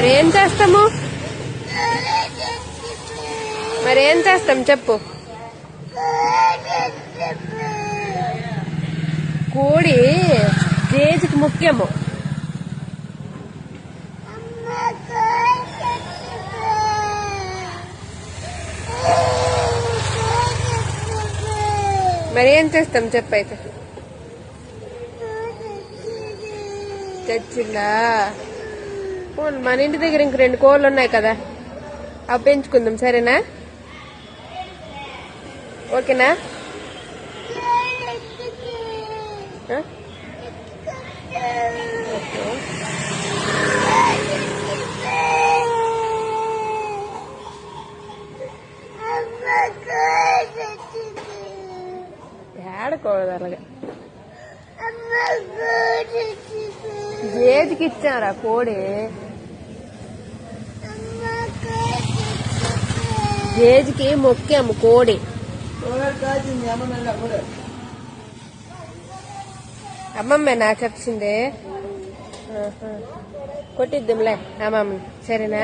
మరి ఏం చేస్తాము? మరి ఏం చేస్తాం చెప్పు? కోడి జేజుకి ముఖ్యము. మరి ఏం చేస్తాం చెప్పైతే? చచ్చిందా? మన ఇంటి దగ్గర ఇంక 2 కోళ్ళు ఉన్నాయి కదా, అవి పెంచుకుందాం, సరేనా? ఓకేనా? ఏడకూడదు అలాగే. జేజుకి ఇచ్చారా కోడి? జేజుకి మొక్కాము కోడి. అమ్మమ్మేనా చెప్పింది? కొట్టిద్దాంలే అమ్మమ్మ, సరేనా?